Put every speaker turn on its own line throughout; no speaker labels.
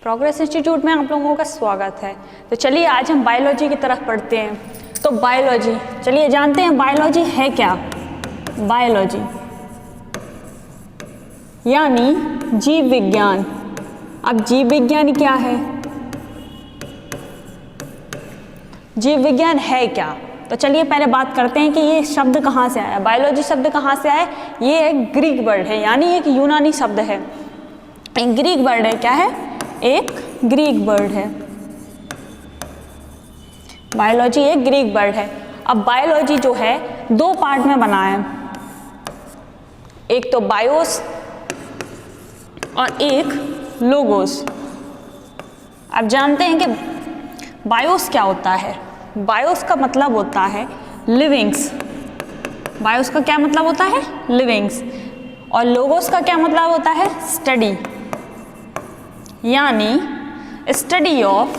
Progress institute में आप लोगों का स्वागत है। तो चलिए आज हम बायोलॉजी की तरफ पढ़ते हैं। तो बायोलॉजी, चलिए जानते हैं बायोलॉजी है क्या। बायोलॉजी यानी जीव विज्ञान। अब जीव विज्ञान क्या है, जीव विज्ञान है क्या, तो चलिए पहले बात करते हैं कि ये शब्द कहाँ से आया, बायोलॉजी शब्द कहाँ से आया। ये एक ग्रीक वर्ड है, यानी एक यूनानी शब्द है, एक ग्रीक वर्ड है। क्या है? एक ग्रीक वर्ड है। बायोलॉजी एक ग्रीक वर्ड है। अब बायोलॉजी जो है दो पार्ट में बना है, एक तो बायोस और एक लोगोस। अब जानते हैं कि बायोस क्या होता है। बायोस का मतलब होता है लिविंग्स। बायोस का क्या मतलब होता है? लिविंग्स। और लोगोस का क्या मतलब होता है? स्टडी, यानी study of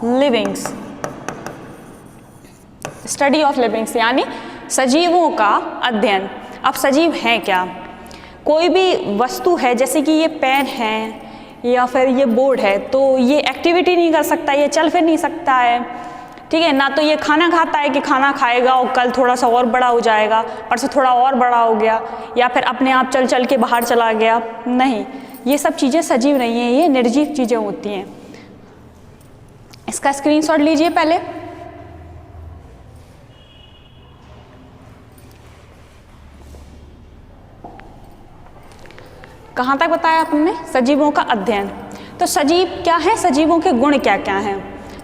livings. Study of livings यानी सजीवों का अध्ययन। अब सजीव हैं क्या? कोई भी वस्तु है, जैसे कि ये पेन है या फिर ये बोर्ड है, तो ये एक्टिविटी नहीं कर सकता, ये चल फिर नहीं सकता है, ठीक है ना। तो ये खाना खाता है कि खाना खाएगा और कल थोड़ा सा और बड़ा हो जाएगा, परसों थोड़ा और बड़ा हो गया, या फिर अपने आप चल चल के बाहर चला गया। नहीं, ये सब चीज़ें सजीव नहीं है, ये निर्जीव चीज़ें होती हैं। इसका स्क्रीनशॉट लीजिए पहले। कहाँ तक बताया आपने? सजीवों का अध्ययन। तो सजीव क्या है, सजीवों के गुण क्या क्या हैं,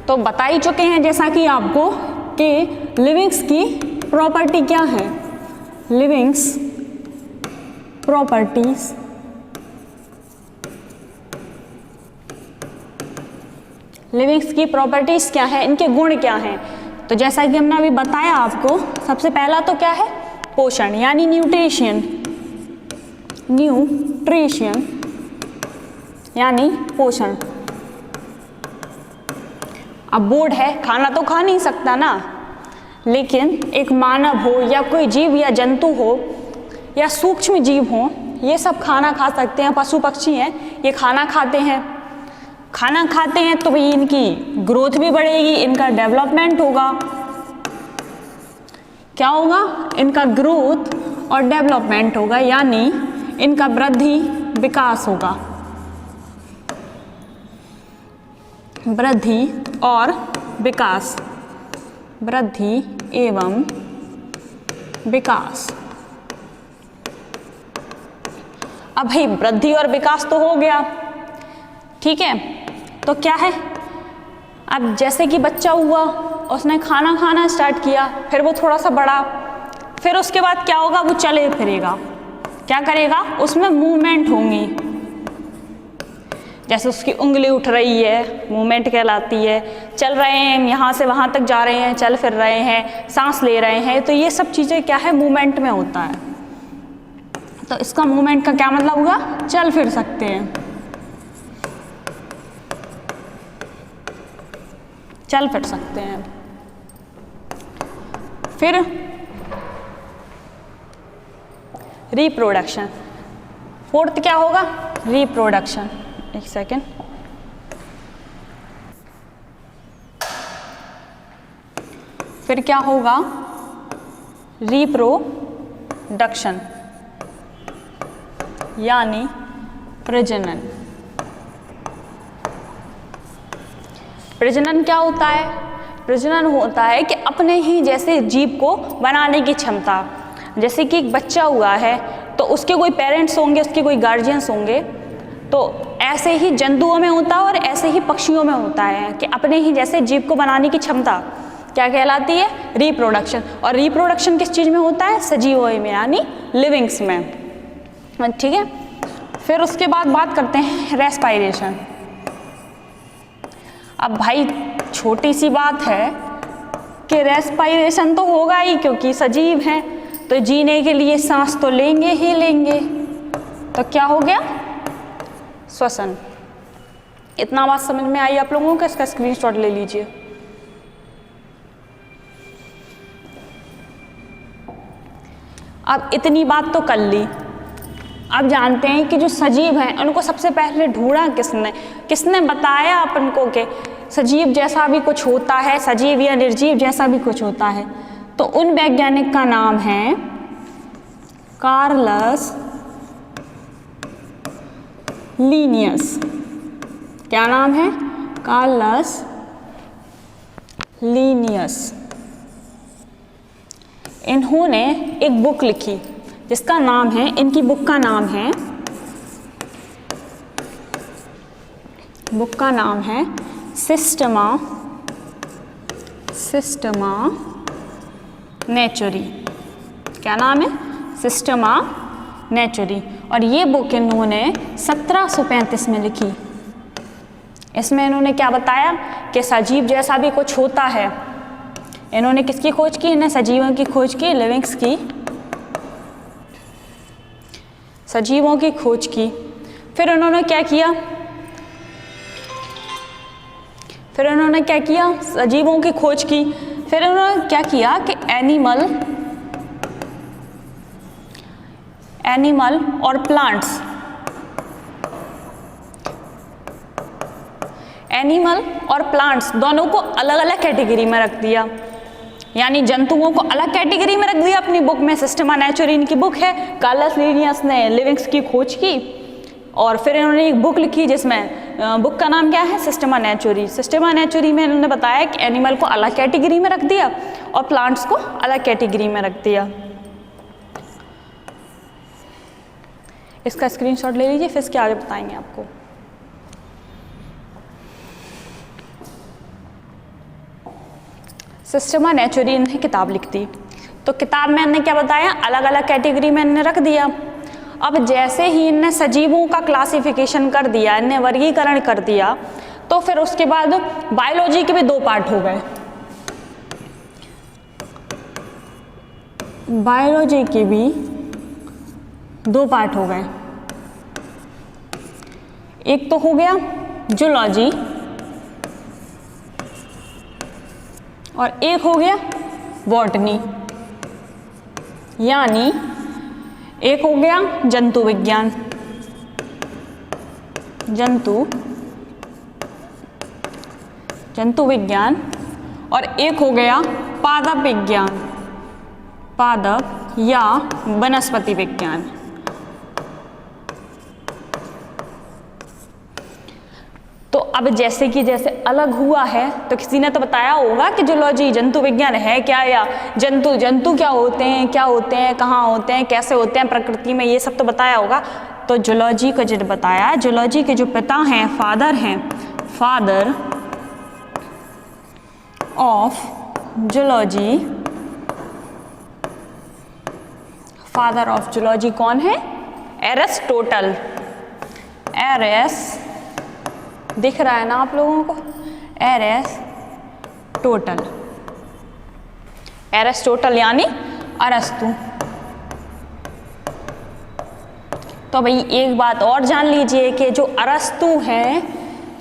तो बता ही चुके हैं जैसा कि आपको कि लिविंग्स की प्रॉपर्टी क्या है। लिविंग्स प्रॉपर्टीज, लिविंग्स की प्रॉपर्टीज क्या है, इनके गुण क्या हैं। तो जैसा कि हमने अभी बताया आपको, सबसे पहला तो क्या है? पोषण, यानी न्यूट्रिशन। न्यूट्रिशन यानी पोषण। अब बोर्ड है, खाना तो खा नहीं सकता ना, लेकिन एक मानव हो या कोई जीव या जंतु हो या सूक्ष्म जीव हो, ये सब खाना खा सकते हैं। पशु पक्षी हैं, ये खाना खाते हैं। खाना खाते हैं तो भाई इनकी ग्रोथ भी बढ़ेगी, इनका डेवलपमेंट होगा। क्या होगा? इनका ग्रोथ और डेवलपमेंट होगा, यानी इनका वृद्धि विकास होगा। वृद्धि और विकास, वृद्धि एवं विकास। अब भाई वृद्धि और विकास तो हो गया, ठीक है। तो क्या है, अब जैसे कि बच्चा हुआ, उसने खाना खाना स्टार्ट किया, फिर वो थोड़ा सा बड़ा, फिर उसके बाद क्या होगा? वो चले फिरेगा। क्या करेगा? उसमें मूवमेंट होंगी, जैसे उसकी उंगली उठ रही है, मूवमेंट कहलाती है। चल रहे हैं, यहाँ से वहाँ तक जा रहे हैं, चल फिर रहे हैं, सांस ले रहे हैं, तो ये सब चीज़ें क्या है? मूवमेंट में होता है। तो इसका मूवमेंट का क्या मतलब हुआ? चल फिर सकते हैं, चल फिर सकते हैं। फिर रिप्रोडक्शन, फोर्थ क्या होगा? रिप्रोडक्शन। एक सेकेंड, फिर क्या होगा? रिप्रोडक्शन यानी प्रजनन। प्रजनन क्या होता है? प्रजनन होता है कि अपने ही जैसे जीव को बनाने की क्षमता। जैसे कि एक बच्चा हुआ है तो उसके कोई पेरेंट्स होंगे, उसके कोई गार्जियंस होंगे, तो ऐसे ही जंतुओं में होता है और ऐसे ही पक्षियों में होता है कि अपने ही जैसे जीव को बनाने की क्षमता क्या कहलाती है? रिप्रोडक्शन। और रिप्रोडक्शन किस चीज़ में होता है? सजीवों में, यानी लिविंग्स में, ठीक है। फिर उसके बाद बात करते हैं रेस्पायरेशन। अब भाई छोटी सी बात है कि रेस्पायरेशन तो होगा ही, क्योंकि सजीव हैं तो जीने के लिए सांस तो लेंगे ही लेंगे। तो क्या हो गया? श्वसन। इतना बात समझ में आई आप लोगों को? इसका स्क्रीनशॉट ले लीजिए। अब इतनी बात तो कर ली, अब जानते हैं कि जो सजीव हैं उनको सबसे पहले ढूंढा किसने बताया अपन को कि सजीव जैसा भी कुछ होता है, सजीव या निर्जीव जैसा भी कुछ होता है। तो उन वैज्ञानिक का नाम है कार्लस लीनियस। क्या नाम है? Carolus Linnaeus. इन्होंने एक बुक लिखी जिसका नाम है, इनकी बुक का नाम है सिस्टमा नेचुरी। क्या नाम है? सिस्टमा नेचुरी। और ये बुक इन्होंने 1735 में लिखी। इसमें इन्होंने क्या बताया कि सजीव जैसा भी कुछ होता है। इन्होंने किसकी खोज की? इन्हें सजीवों की खोज की, लिविंग्स की, सजीवों की खोज की। फिर उन्होंने क्या किया? सजीवों की खोज की। फिर उन्होंने क्या किया कि एनिमल और प्लांट्स, दोनों को अलग अलग कैटेगरी में रख दिया। यानी जंतुओं को अलग कैटेगरी में रख दिया अपनी बुक में। सिस्टमा नेचुरी इनकी बुक है। कार्लस लीनियस ने लिविंग्स की खोज की और फिर इन्होंने एक बुक लिखी जिसमें बुक का नाम क्या है? सिस्टमा नेचुरी। सिस्टमा नेचुरी में इन्होंने बताया कि एनिमल को अलग कैटेगरी में रख दिया और प्लांट्स को अलग कैटेगरी में रख दिया। इसका स्क्रीनशॉट ले लीजिए, फिर इसके आगे बताएंगे आपको। सिस्टमा नेचुरी ने किताब लिख दी। तो किताब में इन्हें क्या बताया? अलग अलग कैटेगरी में इन्हें रख दिया। अब जैसे ही इन्हें सजीवों का क्लासिफिकेशन कर दिया, इन्हें वर्गीकरण कर दिया, तो फिर उसके बाद बायोलॉजी के भी 2 पार्ट हो गए। बायोलॉजी के भी 2 पार्ट हो गए। एक तो हो गया जूलॉजी और एक हो गया बॉटनी। यानी एक हो गया जंतु विज्ञान, जंतु विज्ञान, और एक हो गया पादप विज्ञान, पादप या वनस्पति विज्ञान। तो अब जैसे अलग हुआ है तो किसी ने तो बताया होगा कि जूलॉजी, जंतु विज्ञान है क्या, या जंतु क्या होते हैं, कहाँ होते हैं, कैसे होते हैं प्रकृति में, ये सब तो बताया होगा। तो जूलॉजी को जो बताया, जूलॉजी के जो पिता हैं, फादर ऑफ जूलॉजी कौन है? एरिस्टोटल। दिख रहा है ना आप लोगों को? एरिस्टोटल यानी अरस्तु। तो भाई एक बात और जान लीजिए कि जो अरस्तु हैं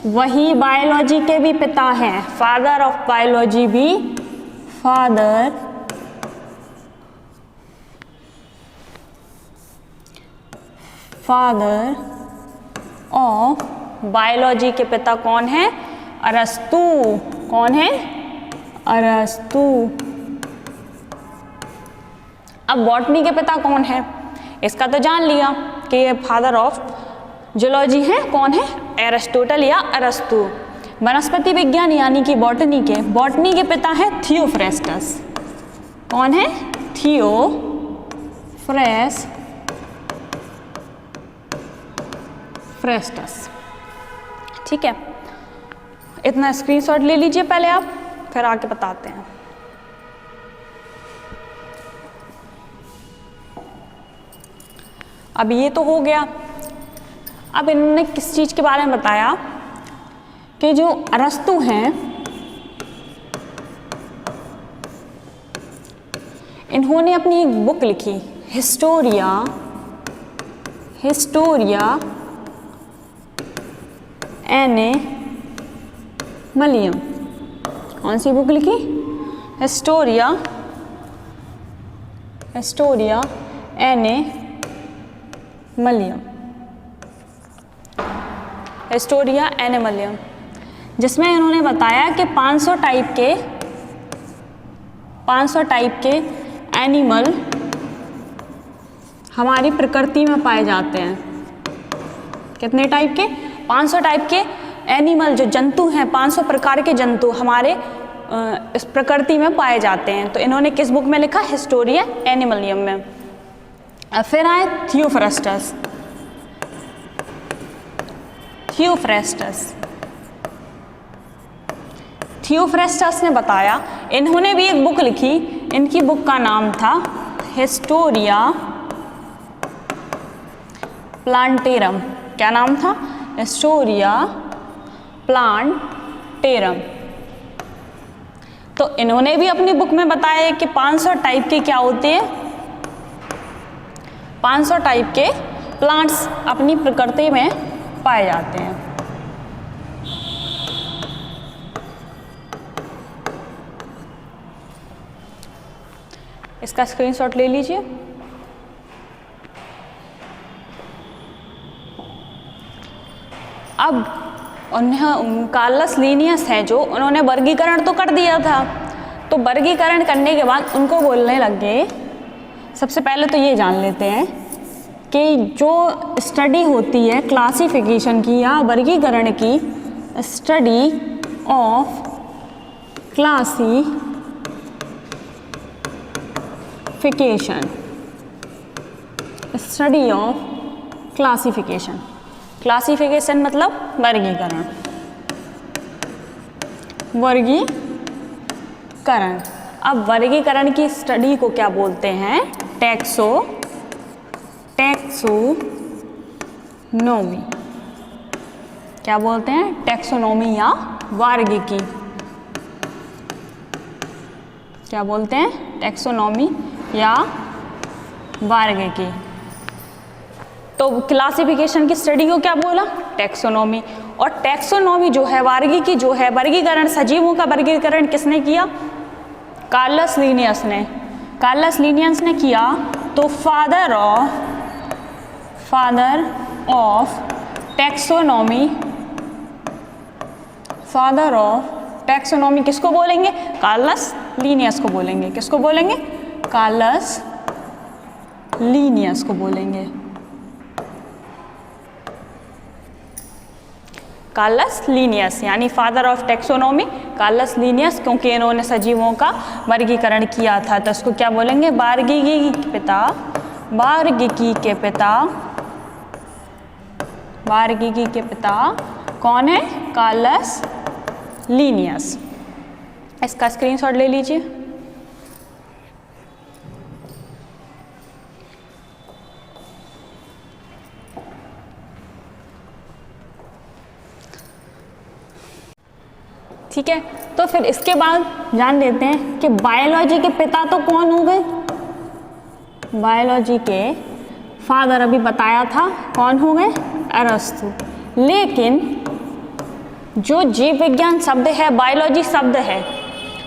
वही बायोलॉजी के भी पिता हैं। फादर ऑफ बायोलॉजी भी, फादर ऑफ बायोलॉजी के पिता कौन है? अरस्तु। कौन है? अरस्तु। अब बॉटनी के पिता कौन है? इसका तो जान लिया कि ये फादर ऑफ जूलॉजी है। कौन है? एरिस्टोटल या अरस्तु। वनस्पति विज्ञान यानी कि बॉटनी के पिता है थियोफ्रेस्टस। कौन है? थियोफ्रेस्टस। ठीक है, इतना स्क्रीनशॉट ले लीजिए पहले आप, फिर आके बताते हैं। अब ये तो हो गया। अब इन्होंने किस चीज़ के बारे में बताया कि जो अरस्तु हैं इन्होंने अपनी एक बुक लिखी, हिस्टोरिया एनिमलियम। कौन सी बुक लिखी? हिस्टोरिया एनिमलियम, हिस्टोरिया एनिमलियम, जिसमें इन्होंने बताया कि 500 टाइप के एनिमल हमारी प्रकृति में पाए जाते हैं। कितने टाइप के? 500 टाइप के एनिमल, जो जंतु हैं, 500 प्रकार के जंतु हमारे इस प्रकृति में पाए जाते हैं। तो इन्होंने किस बुक में लिखा? हिस्टोरिया एनिमलियम में। फिर आए थियोफ्रेस्टस। थियोफ्रेस्टस ने बताया, इन्होंने भी एक बुक लिखी, इनकी बुक का नाम था हिस्टोरिया प्लांटेरम। क्या नाम था? Historia plantarum. तो इन्होंने भी अपनी बुक में बताया कि 500 टाइप के क्या होते हैं? 500 टाइप के प्लांट्स अपनी प्रकृति में पाए जाते हैं। इसका स्क्रीनशॉट ले लीजिए। अब कार्लस लीनियस हैं जो, उन्होंने वर्गीकरण तो कर दिया था, तो वर्गीकरण करने के बाद उनको बोलने लग गए, सबसे पहले तो ये जान लेते हैं कि जो स्टडी होती है क्लासिफिकेशन की या वर्गीकरण की, study of classification, study of classification, classification मतलब वर्गीकरण, वर्गीकरण। अब वर्गीकरण की स्टडी को क्या बोलते हैं? टैक्सोनॉमी। क्या बोलते हैं? टैक्सोनॉमी या वर्गीकी। क्या बोलते हैं? टैक्सोनॉमी या वर्गीकी। तो क्लासिफिकेशन की स्टडी को क्या बोला? टैक्सोनॉमी। और टैक्सोनॉमी जो है, वर्गीकी जो है, वर्गीकरण, सजीवों का वर्गीकरण किसने किया? कार्लस लीनियस ने। कार्लस लीनियस ने किया, तो फादर ऑफ टैक्सोनॉमी किसको बोलेंगे? कार्लस लीनियस को बोलेंगे। किसको बोलेंगे? कार्लस लीनियस को बोलेंगे। कार्लस लीनियस यानी father of taxonomy, Carolus Linnaeus, क्योंकि इन्होंने सजीवों का वर्गीकरण किया था, तो इसको क्या बोलेंगे? वर्गीकी के पिता, वर्गीकी के पिता कौन है? Carolus Linnaeus. इसका स्क्रीनशॉट ले लीजिए। ठीक है, तो फिर इसके बाद जान लेते हैं कि बायोलॉजी के पिता तो कौन हो गए? बायोलॉजी के फादर अभी बताया था, कौन हो गए? अरस्तु। लेकिन जो जीव विज्ञान शब्द है, बायोलॉजी शब्द है,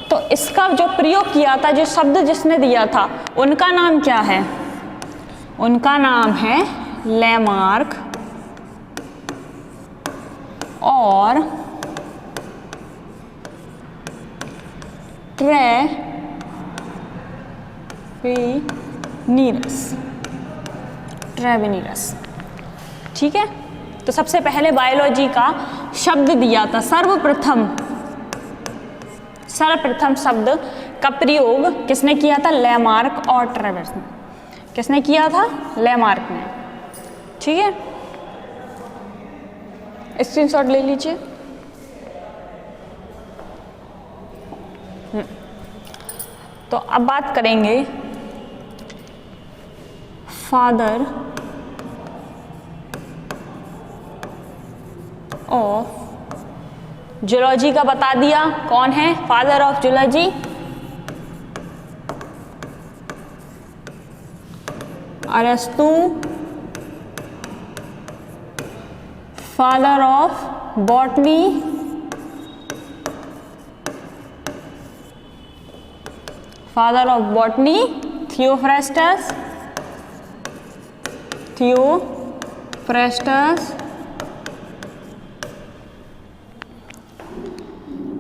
तो इसका जो प्रयोग किया था, जो शब्द जिसने दिया था, उनका नाम क्या है? उनका नाम है लैमार्क और ट्रेवेनिरस। ठीक है, तो सबसे पहले बायोलॉजी का शब्द दिया था, सर्वप्रथम शब्द का प्रयोग किसने किया था? लैमार्क और ट्रेवेनिरस ने। किसने किया था? लैमार्क ने। ठीक है, स्क्रीनशॉट ले लीजिए। तो अब बात करेंगे फादर ऑफ जूलॉजी का बता दिया, कौन है फादर ऑफ जूलॉजी? अरस्तु। Father of botany Theophrastus. Theophrastus फ्रेस्टस।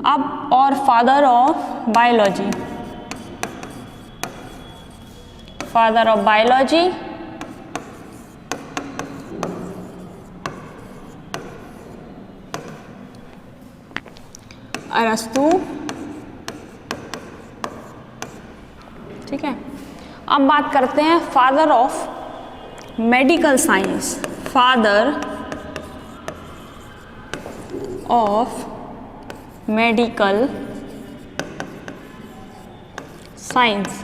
अब और father of biology, father of biology अरस्तु। ठीक है, अब बात करते हैं father of medical science, father of medical science,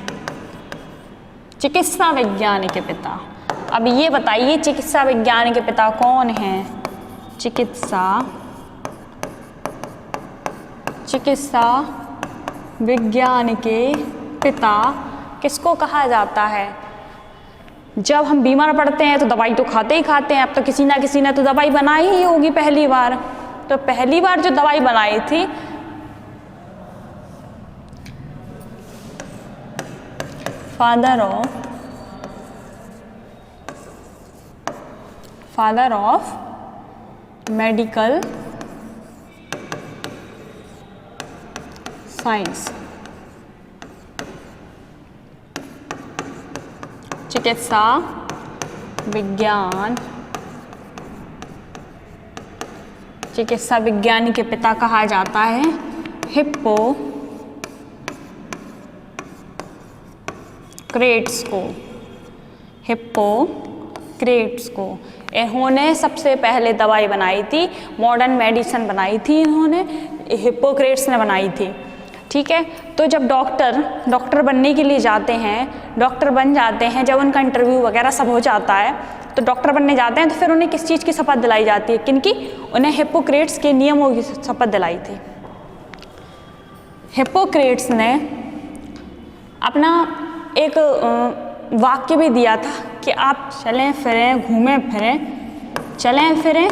चिकित्सा विज्ञान के पिता। अब ये बताइए चिकित्सा विज्ञान के पिता कौन हैं? चिकित्सा विज्ञान के पिता किसको कहा जाता है? जब हम बीमार पड़ते हैं तो दवाई तो खाते ही खाते हैं। अब तो किसी ना किसी ने तो दवाई बनाई ही होगी पहली बार। तो पहली बार जो दवाई बनाई थी फादर ऑफ मेडिकल साइंस, चिकित्सा विज्ञान के पिता कहा जाता है हिप्पोक्रेट्स को। इन्होंने सबसे पहले दवाई बनाई थी, मॉडर्न मेडिसिन बनाई थी इन्होंने, हिप्पोक्रेट्स ने बनाई थी। ठीक है, तो जब डॉक्टर बनने के लिए जाते हैं, डॉक्टर बन जाते हैं, जब उनका इंटरव्यू वगैरह सब हो जाता है तो डॉक्टर बनने जाते हैं, तो फिर उन्हें किस चीज़ की शपथ दिलाई जाती है? किनकी? उन्हें हिप्पोक्रेट्स के नियमों की शपथ दिलाई थी। हिप्पोक्रेट्स ने अपना एक वाक्य भी दिया था कि आप चलें फिरें घूमें फिरें, चलें फिरें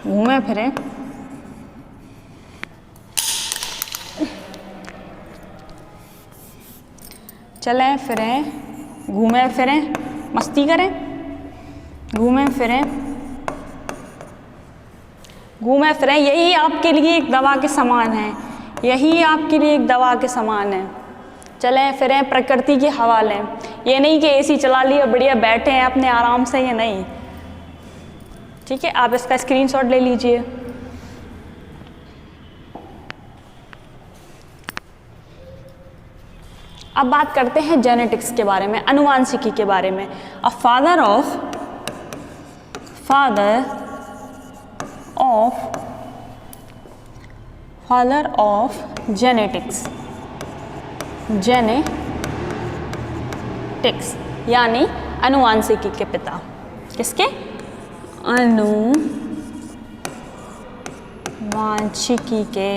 घूमें फिरें, चलें फिरें घूमें फिरें, मस्ती करें, घूमें फिरें, यही आपके लिए एक दवा के समान है, यही आपके लिए एक दवा के समान है। चलें फिरें, प्रकृति के हवा लें। ये नहीं कि एसी चला लिया बढ़िया बैठे हैं अपने आराम से, ये नहीं। ठीक है, आप इसका स्क्रीनशॉट ले लीजिए। अब बात करते हैं जेनेटिक्स के बारे में, आनुवांशिकी के बारे में। अ फादर ऑफ जेनेटिक्स यानी आनुवांशिकी के पिता। किसके? आनुवांशिकी के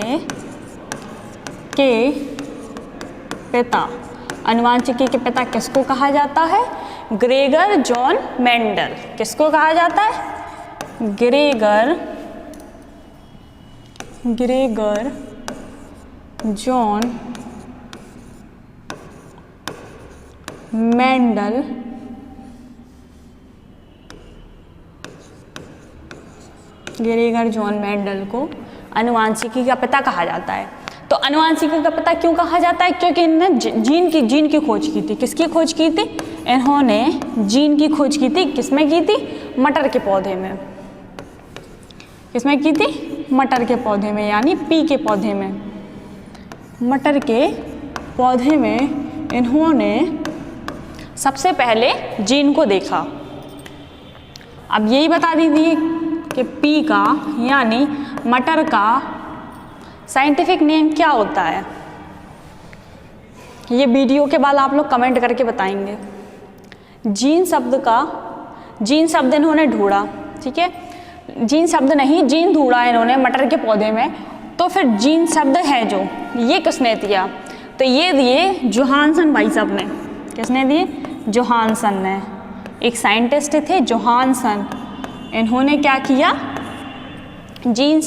पिता। आनुवांशिकी के पिता किसको कहा जाता है? Gregor John Mendel. किसको कहा जाता है? ग्रेगर जॉन मेंडल को आनुवांशिकी का पिता कहा जाता है। तो आनुवांशिकी का पिता क्यों कहा जाता है? क्योंकि इन्होंने जीन की खोज की थी। किसकी खोज की थी? इन्होंने जीन की खोज की थी। किसमें की थी? मटर के पौधे में। किसमें की थी? मटर के पौधे में, यानी पी के पौधे में। मटर के पौधे में इन्होंने सबसे पहले जीन को देखा। अब यही बता दीजिए कि पी का यानी मटर का साइंटिफिक नेम क्या होता है? ये वीडियो के बाद आप लोग कमेंट करके बताएंगे। जीन शब्द इन्होंने ढूंढा। ठीक है, जीन शब्द नहीं, जीन ढूंढा इन्होंने मटर के पौधे में। तो फिर जीन शब्द है जो, ये किसने दिया? तो ये दिए जोहानसन भाई साहब ने। किसने दिए? जोहानसन ने। एक साइंटिस्ट थे जोहानसन। इन्होंने क्या किया? जीन